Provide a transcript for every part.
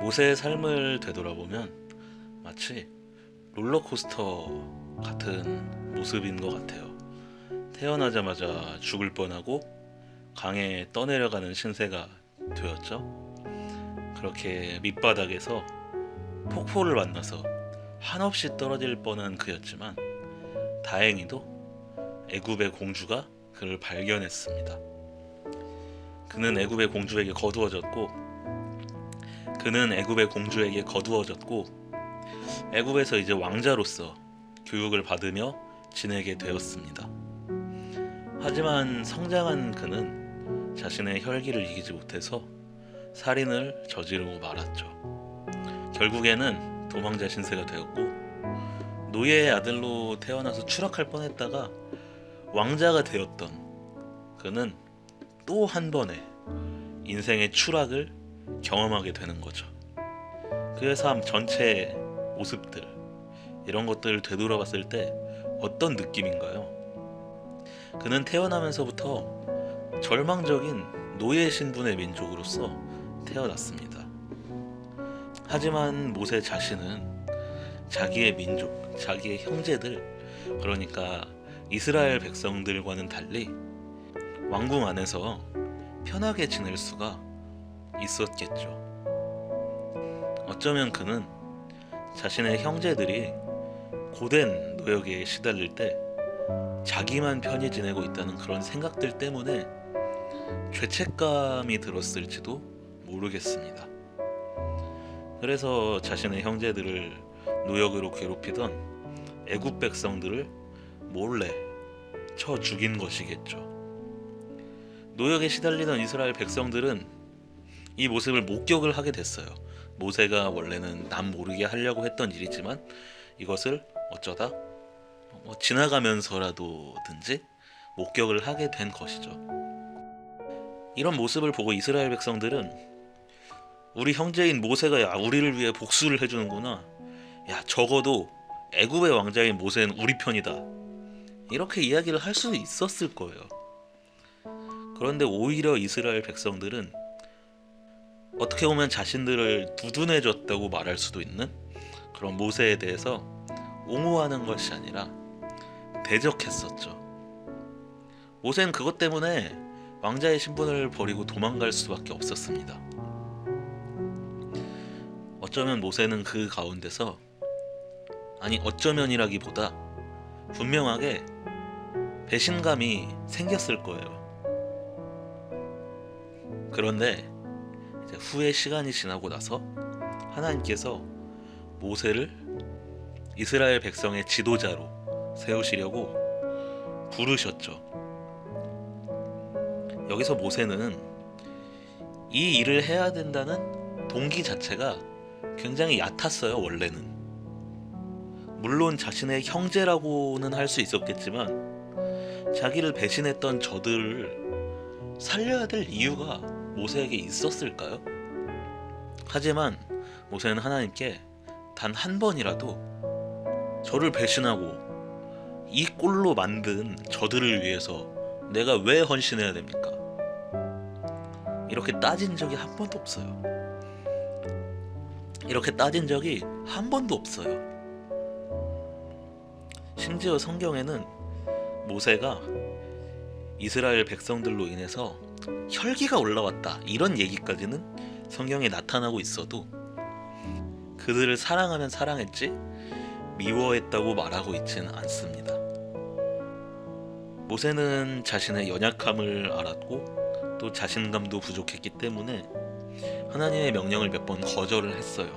모세의 삶을 되돌아보면 마치 롤러코스터 같은 모습인 것 같아요. 태어나자마자 죽을 뻔하고 강에 떠내려가는 신세가 되었죠. 그렇게 밑바닥에서 폭포를 만나서 한없이 떨어질 뻔한 그였지만 다행히도 애굽의 공주가 그를 발견했습니다. 그는 애굽의 공주에게 거두어졌고 애굽에서 이제 왕자로서 교육을 받으며 지내게 되었습니다. 하지만 성장한 그는 자신의 혈기를 이기지 못해서 살인을 저지르고 말았죠. 결국에는 도망자 신세가 되었고 노예의 아들로 태어나서 추락할 뻔했다가 왕자가 되었던 그는 또 한 번의 인생의 추락을 경험하게 되는 거죠. 그의 삶 전체의 모습들, 이런 것들을 되돌아봤을 때 어떤 느낌인가요? 그는 태어나면서부터 절망적인 노예 신분의 민족으로서 태어났습니다. 하지만 모세 자신은 자기의 민족, 자기의 형제들, 그러니까 이스라엘 백성들과는 달리 왕궁 안에서 편하게 지낼 수가 있었겠죠. 어쩌면 그는 자신의 형제들이 고된 노역에 시달릴 때 자기만 편히 지내고 있다는 그런 생각들 때문에 죄책감이 들었을지도 모르겠습니다. 그래서 자신의 형제들을 노역으로 괴롭히던 애굽 백성들을 몰래 쳐 죽인 것이겠죠. 노역에 시달리던 이스라엘 백성들은 이 모습을 목격을 하게 됐어요. 모세가 원래는 남 모르게 하려고 했던 일이지만 이것을 어쩌다 지나가면서라도든지 목격을 하게 된 것이죠. 이런 모습을 보고 이스라엘 백성들은 우리 형제인 모세가 우리를 위해 복수를 해주는구나, 적어도 애굽의 왕자인 모세는 우리 편이다, 이렇게 이야기를 할 수 있었을 거예요. 그런데 오히려 이스라엘 백성들은 어떻게 보면 자신들을 두둔해줬다고 말할 수도 있는 그런 모세에 대해서 옹호하는 것이 아니라 대적했었죠. 모세는 그것 때문에 왕자의 신분을 버리고 도망갈 수밖에 없었습니다. 어쩌면 모세는 그 가운데서, 어쩌면이라기보다 분명하게 배신감이 생겼을 거예요. 그런데 이제 후에 시간이 지나고 나서 하나님께서 모세를 이스라엘 백성의 지도자로 세우시려고 부르셨죠. 여기서 모세는 이 일을 해야 된다는 동기 자체가 굉장히 얕았어요. 원래는 물론 자신의 형제라고는 할 수 있었겠지만 자기를 배신했던 저들을 살려야 될 이유가 모세에게 있었을까요? 하지만 모세는 하나님께 단 한 번이라도 저를 배신하고 이 꼴로 만든 저들을 위해서 내가 왜 헌신해야 됩니까? 이렇게 따진 적이 한 번도 없어요. 심지어 성경에는 모세가 이스라엘 백성들로 인해서 혈기가 올라왔다, 이런 얘기까지는 성경에 나타나고 있어도 그들을 사랑하면 사랑했지 미워했다고 말하고 있지는 않습니다. 모세는 자신의 연약함을 알았고 또 자신감도 부족했기 때문에 하나님의 명령을 몇 번 거절을 했어요.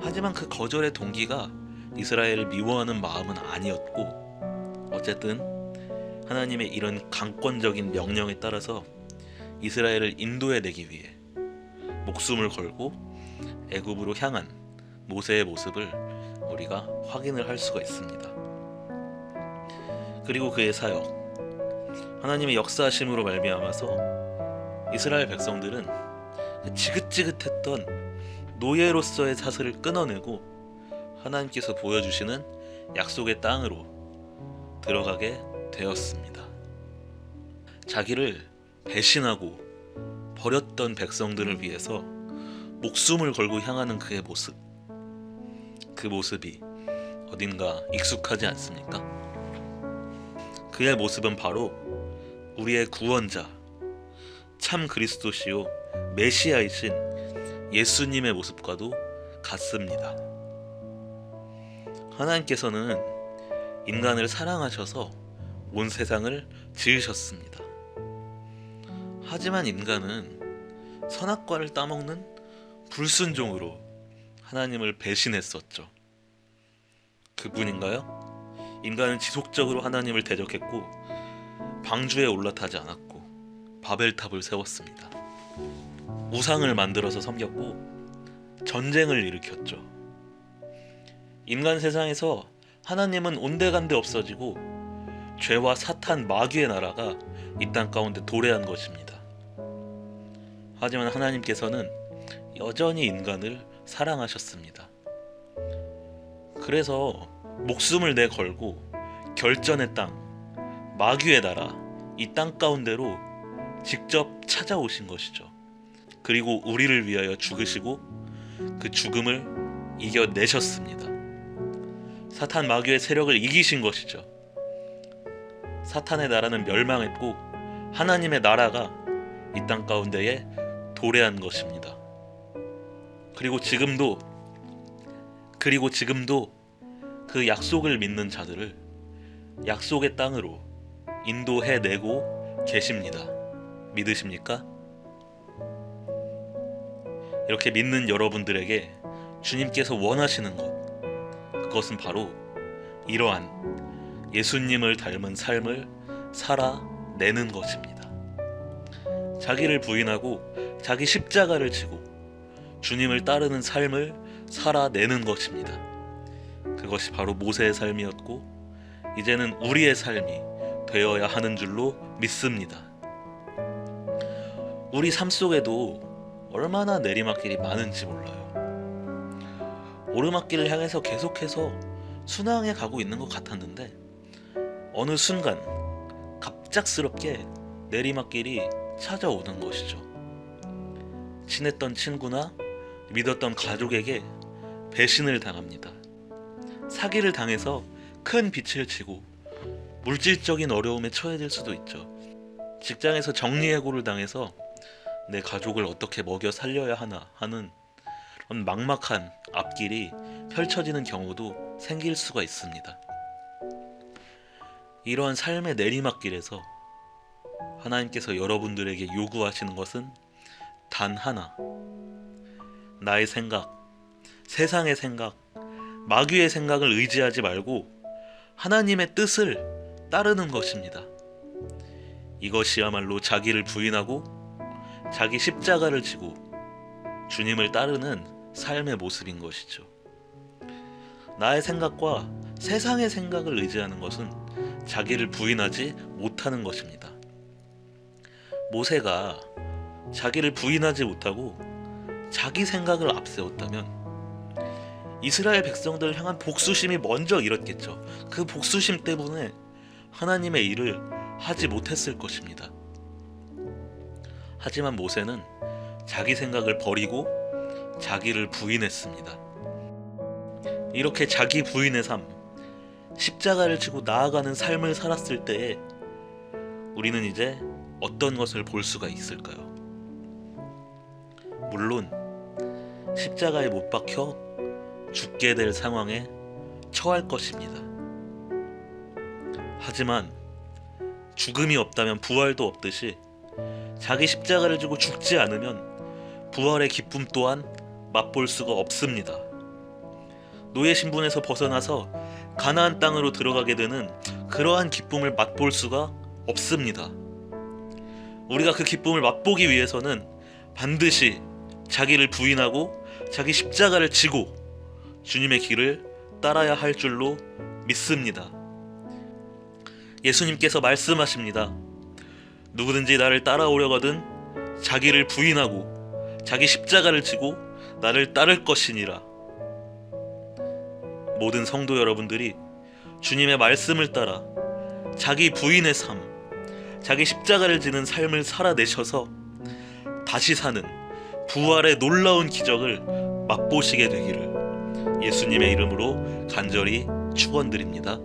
하지만 그 거절의 동기가 이스라엘을 미워하는 마음은 아니었고, 어쨌든 하나님의 이런 강권적인 명령에 따라서 이스라엘을 인도해내기 위해 목숨을 걸고 애굽으로 향한 모세의 모습을 우리가 확인을 할 수가 있습니다. 그리고 그의 사역, 하나님의 역사하심으로 말미암아서 이스라엘 백성들은 지긋지긋했던 노예로서의 사슬을 끊어내고 하나님께서 보여주시는 약속의 땅으로 들어가게 되었습니다. 자기를 배신하고 버렸던 백성들을 위해서 목숨을 걸고 향하는 그의 모습, 그 모습이 어딘가 익숙하지 않습니까? 그의 모습은 바로 우리의 구원자, 참 그리스도시요 메시아이신 예수님의 모습과도 같습니다. 하나님께서는 인간을 사랑하셔서 온 세상을 지으셨습니다. 하지만 인간은 선악과를 따먹는 불순종으로 하나님을 배신했었죠. 그뿐인가요? 인간은 지속적으로 하나님을 대적했고 방주에 올라타지 않았고 바벨탑을 세웠습니다. 우상을 만들어서 섬겼고 전쟁을 일으켰죠. 인간 세상에서 하나님은 온데간데 없어지고 죄와 사탄 마귀의 나라가 이 땅 가운데 도래한 것입니다. 하지만 하나님께서는 여전히 인간을 사랑하셨습니다. 그래서 목숨을 내걸고 결전의 땅, 마귀의 나라, 이 땅 가운데로 직접 찾아오신 것이죠. 그리고 우리를 위하여 죽으시고 그 죽음을 이겨내셨습니다. 사탄 마귀의 세력을 이기신 것이죠. 사탄의 나라는 멸망했고 하나님의 나라가 이 땅 가운데에 도래한 것입니다. 그리고 지금도 그 약속을 믿는 자들을 약속의 땅으로 인도해내고 계십니다. 믿으십니까? 이렇게 믿는 여러분들에게 주님께서 원하시는 것, 그것은 바로 이러한 예수님을 닮은 삶을 살아내는 것입니다. 자기를 부인하고 자기 십자가를 지고 주님을 따르는 삶을 살아내는 것입니다. 그것이 바로 모세의 삶이었고 이제는 우리의 삶이 되어야 하는 줄로 믿습니다. 우리 삶 속에도 얼마나 내리막길이 많은지 몰라요. 오르막길을 향해서 계속해서 순항해 가고 있는 것 같았는데 어느 순간 갑작스럽게 내리막길이 찾아오는 것이죠. 친했던 친구나 믿었던 가족에게 배신을 당합니다. 사기를 당해서 큰 빚을 지고 물질적인 어려움에 처해질 수도 있죠. 직장에서 정리해고를 당해서 내 가족을 어떻게 먹여 살려야 하나 하는 그런 막막한 앞길이 펼쳐지는 경우도 생길 수가 있습니다. 이러한 삶의 내리막길에서 하나님께서 여러분들에게 요구하시는 것은 단 하나, 나의 생각, 세상의 생각, 마귀의 생각을 의지하지 말고 하나님의 뜻을 따르는 것입니다. 이것이야말로 자기를 부인하고 자기 십자가를 지고 주님을 따르는 삶의 모습인 것이죠. 나의 생각과 세상의 생각을 의지하는 것은 자기를 부인하지 못하는 것입니다. 모세가 자기를 부인하지 못하고 자기 생각을 앞세웠다면 이스라엘 백성들을 향한 복수심이 먼저 일었겠죠. 그 복수심 때문에 하나님의 일을 하지 못했을 것입니다. 하지만 모세는 자기 생각을 버리고 자기를 부인했습니다. 이렇게 자기 부인의 삶, 십자가를 지고 나아가는 삶을 살았을 때에 우리는 이제 어떤 것을 볼 수가 있을까요? 물론 십자가에 못 박혀 죽게 될 상황에 처할 것입니다. 하지만 죽음이 없다면 부활도 없듯이 자기 십자가를 지고 죽지 않으면 부활의 기쁨 또한 맛볼 수가 없습니다. 노예 신분에서 벗어나서 가나안 땅으로 들어가게 되는 그러한 기쁨을 맛볼 수가 없습니다. 우리가 그 기쁨을 맛보기 위해서는 반드시 자기를 부인하고 자기 십자가를 지고 주님의 길을 따라야 할 줄로 믿습니다. 예수님께서 말씀하십니다. 누구든지 나를 따라오려거든 자기를 부인하고 자기 십자가를 지고 나를 따를 것이니라. 모든 성도 여러분들이 주님의 말씀을 따라 자기 부인의 삶, 자기 십자가를 지는 삶을 살아내셔서 다시 사는 부활의 놀라운 기적을 맛보시게 되기를 예수님의 이름으로 간절히 축원드립니다.